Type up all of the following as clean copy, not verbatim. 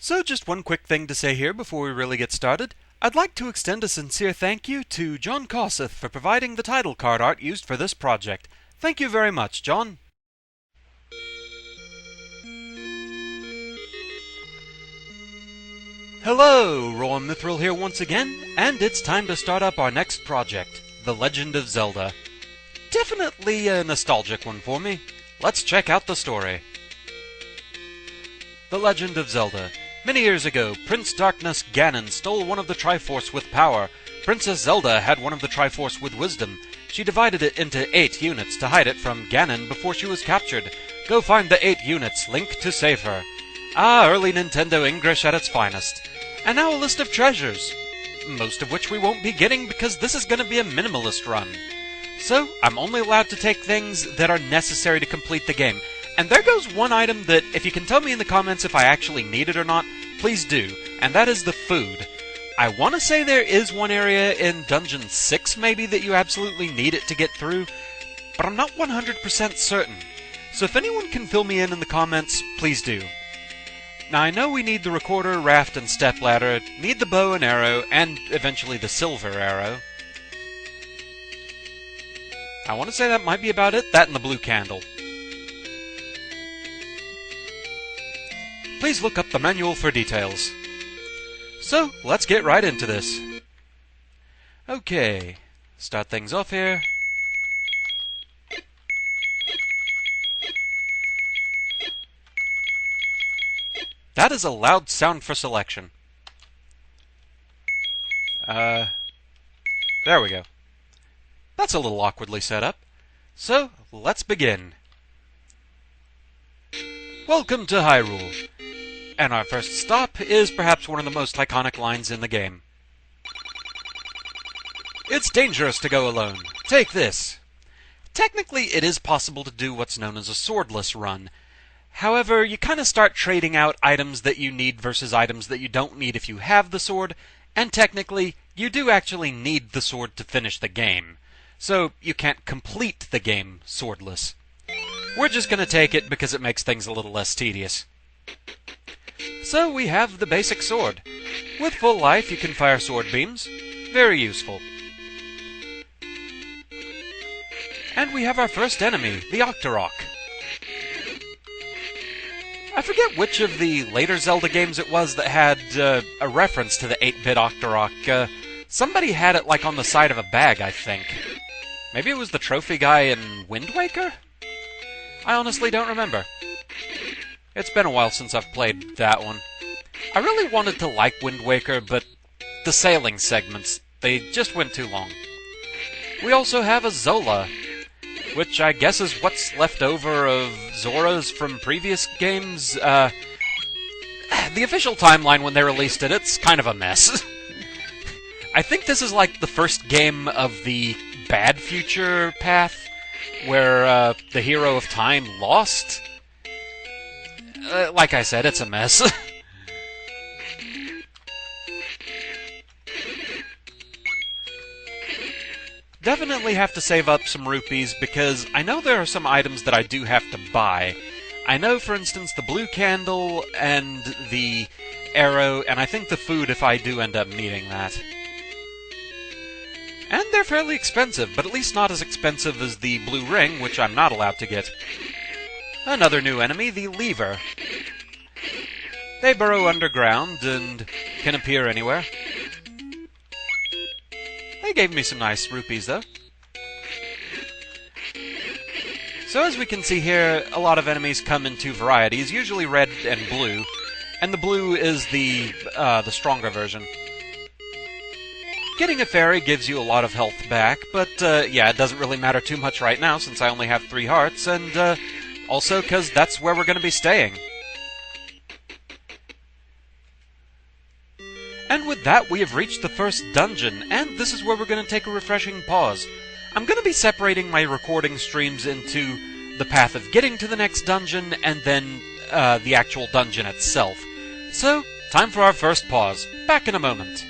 So just one quick thing to say here before we really get started. I'd like to extend a sincere thank you to Jon Causith for providing the title card art used for this project. Thank you very much, Jon. Hello, Rowan Mithril here once again, and it's time to start up our next project, The Legend of Zelda. Definitely a nostalgic one for me. Let's check out the story. The Legend of Zelda. Many years ago, Prince Darkness Ganon stole one of the Triforce with power. Princess Zelda had one of the Triforce with wisdom. She divided it into 8 units to hide it from Ganon before she was captured. Go find the 8 units, Link, to save her. Ah, early Nintendo English at its finest. And now a list of treasures. Most of which we won't be getting because this is going to be a minimalist run. So, I'm only allowed to take things that are necessary to complete the game. And there goes one item that, if you can tell me in the comments if I actually need it or not, please do, and that is the food. I want to say there is one area in Dungeon 6, maybe, that you absolutely need it to get through, but I'm not 100% certain. So if anyone can fill me in the comments, please do. Now I know we need the recorder, raft, and stepladder, need the bow and arrow, and eventually the silver arrow. I want to say that might be about it, that and the blue candle. Please look up the manual for details. So, let's get right into this. Okay, start things off here. That is a loud sound for selection. There we go. That's a little awkwardly set up. So, let's begin. Welcome to Hyrule. And our first stop is perhaps one of the most iconic lines in the game. It's dangerous to go alone. Take this. Technically, it is possible to do what's known as a swordless run. However, you kind of start trading out items that you need versus items that you don't need if you have the sword, and technically, you do actually need the sword to finish the game. So, you can't complete the game swordless. We're just going to take it because it makes things a little less tedious. So we have the basic sword. With full life, you can fire sword beams. Very useful. And we have our first enemy, the Octorok. I forget which of the later Zelda games it was that had a reference to the 8-bit Octorok. Somebody had it like on the side of a bag, I think. Maybe it was the trophy guy in Wind Waker? I honestly don't remember. It's been a while since I've played that one. I really wanted to like Wind Waker, but the sailing segments, they just went too long. We also have a Zola, which I guess is what's left over of Zoras from previous games. The official timeline when they released it, it's kind of a mess. I think this is like the first game of the bad future path, where the hero of time lost. Like I said, it's a mess. Definitely have to save up some rupees because I know there are some items that I do have to buy. I know, for instance, the blue candle and the arrow, and I think the food if I do end up needing that. And they're fairly expensive, but at least not as expensive as the blue ring, which I'm not allowed to get. Another new enemy, the Lever. They burrow underground and can appear anywhere. They gave me some nice rupees, though. So as we can see here, a lot of enemies come in 2 varieties, usually red and blue, and the blue is the stronger version. Getting a fairy gives you a lot of health back, but yeah, it doesn't really matter too much right now since I only have 3 hearts, and also because that's where we're going to be staying. And with that, we have reached the first dungeon, and this is where we're going to take a refreshing pause. I'm going to be separating my recording streams into the path of getting to the next dungeon, and then the actual dungeon itself. So, time for our first pause. Back in a moment.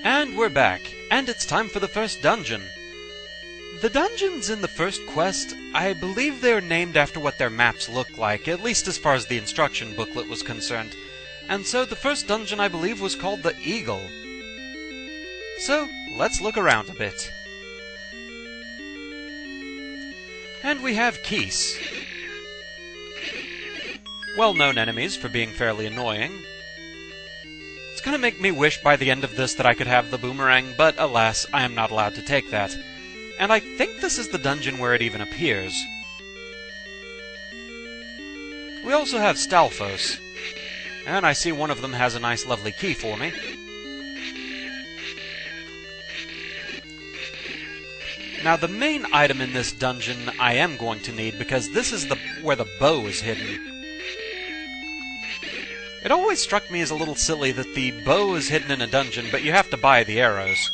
And we're back, and it's time for the first dungeon. The dungeons in the first quest, I believe they're named after what their maps look like, at least as far as the instruction booklet was concerned. And so the first dungeon, I believe, was called the Eagle. So, let's look around a bit. And we have Keese. Well-known enemies for being fairly annoying. It's gonna make me wish by the end of this that I could have the Boomerang, but alas, I am not allowed to take that. And I think this is the dungeon where it even appears. We also have Stalfos. And I see one of them has a nice lovely key for me. Now the main item in this dungeon I am going to need, because this is where the bow is hidden. It always struck me as a little silly that the bow is hidden in a dungeon, but you have to buy the arrows.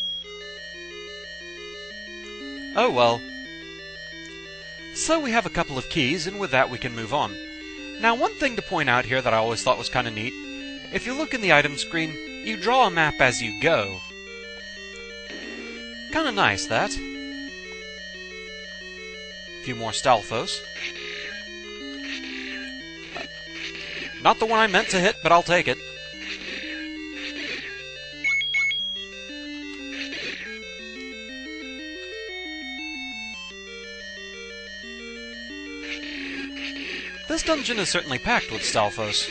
Oh well. So we have a couple of keys, and with that we can move on. Now one thing to point out here that I always thought was kind of neat, if you look in the item screen, you draw a map as you go. Kinda nice, that. A few more Stalfos. Not the one I meant to hit, but I'll take it. This dungeon is certainly packed with Stalfos.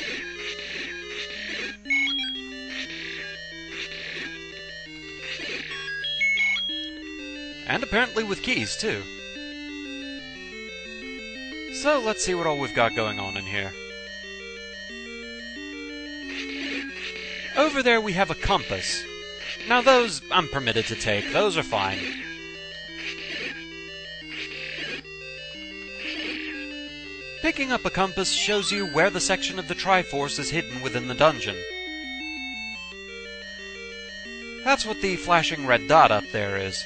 And apparently with keys, too. So, let's see what all we've got going on in here. Over there we have a compass. Now those I'm permitted to take. Those are fine. Picking up a compass shows you where the section of the Triforce is hidden within the dungeon. That's what the flashing red dot up there is.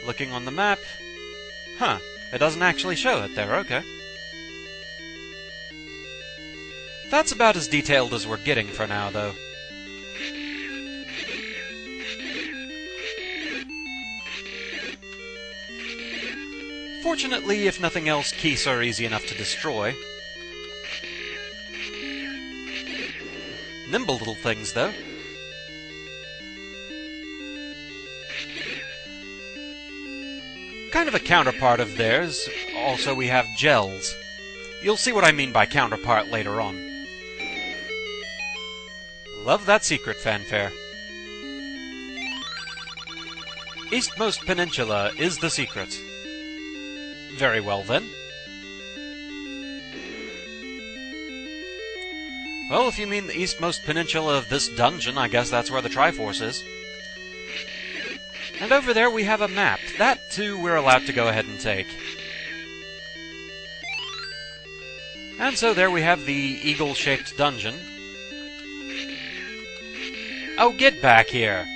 Looking on the map... Huh, it doesn't actually show it there, okay. That's about as detailed as we're getting for now, though. Fortunately, if nothing else, keys are easy enough to destroy. Nimble little things, though. Kind of a counterpart of theirs, also we have gels. You'll see what I mean by counterpart later on. Love that secret fanfare. Eastmost Peninsula is the secret. Very well, then. Well, if you mean the eastmost peninsula of this dungeon, I guess that's where the Triforce is. And over there we have a map. That, too, we're allowed to go ahead and take. And so there we have the eagle-shaped dungeon. Oh, get back here!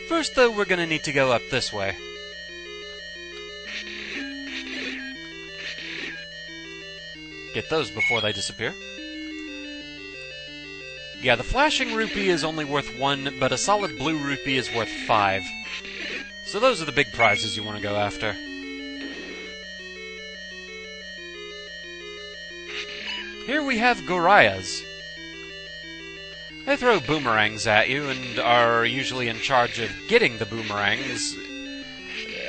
First, though, we're gonna need to go up this way. Get those before they disappear. Yeah, the flashing rupee is only worth 1, but a solid blue rupee is worth 5. So those are the big prizes you want to go after. Here we have Gorayas. They throw boomerangs at you and are usually in charge of getting the boomerangs.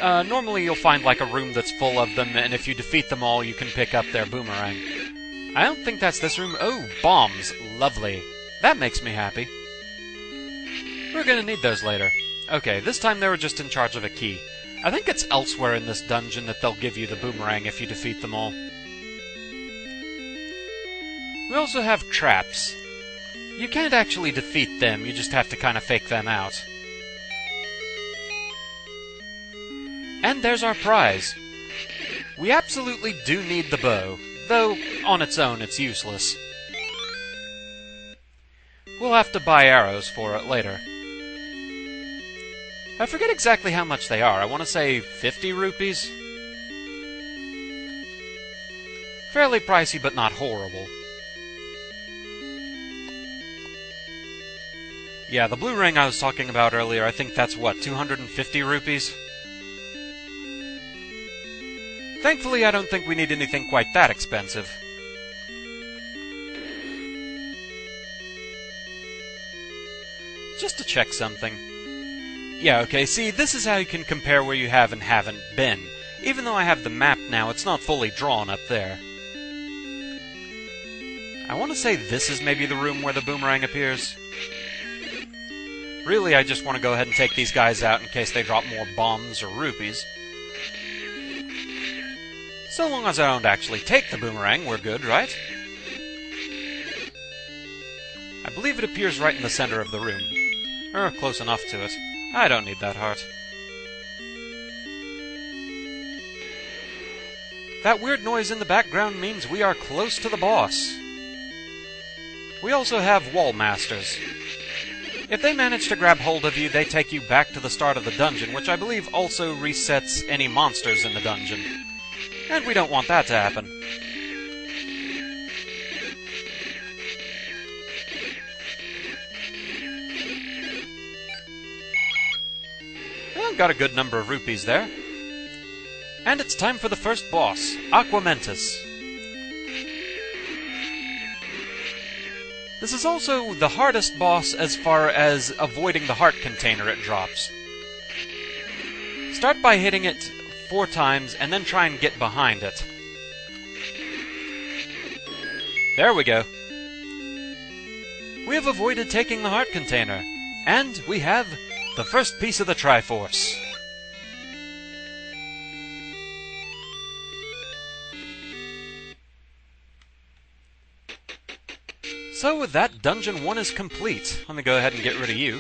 Normally you'll find like a room that's full of them, and if you defeat them all, you can pick up their boomerang. I don't think that's this room. Oh, bombs. Lovely. That makes me happy. We're gonna need those later. Okay, this time they were just in charge of a key. I think it's elsewhere in this dungeon that they'll give you the boomerang if you defeat them all. We also have traps. You can't actually defeat them, you just have to kind of fake them out. And there's our prize. We absolutely do need the bow, though on its own it's useless. We'll have to buy arrows for it later. I forget exactly how much they are. I want to say 50 rupees? Fairly pricey, but not horrible. Yeah, the blue ring I was talking about earlier, I think that's what, 250 rupees? Thankfully, I don't think we need anything quite that expensive. Just to check something. Yeah, okay, see, this is how you can compare where you have and haven't been. Even though I have the map now, it's not fully drawn up there. I want to say this is maybe the room where the boomerang appears. Really, I just want to go ahead and take these guys out in case they drop more bombs or rupees. So long as I don't actually take the boomerang, we're good, right? I believe it appears right in the center of the room. Or close enough to it. I don't need that heart. That weird noise in the background means we are close to the boss. We also have wall masters. If they manage to grab hold of you, they take you back to the start of the dungeon, which I believe also resets any monsters in the dungeon. And we don't want that to happen. Well, got a good number of rupees there. And it's time for the first boss, Aquamentus. This is also the hardest boss as far as avoiding the heart container it drops. Start by hitting it 4 times and then try and get behind it. There we go. We have avoided taking the heart container, and we have the first piece of the Triforce. So with that, Dungeon 1 is complete. Let me go ahead and get rid of you.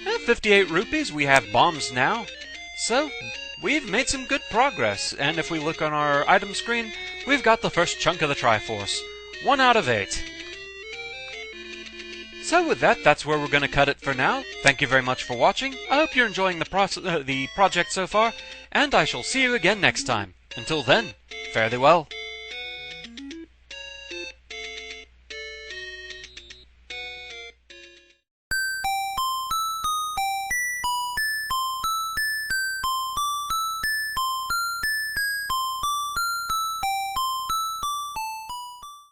At 58 rupees, we have bombs now. So, we've made some good progress. And if we look on our item screen, we've got the first chunk of the Triforce. 1 out of 8. So with that, that's where we're going to cut it for now. Thank you very much for watching. I hope you're enjoying the project so far. And I shall see you again next time. Until then, fare thee well.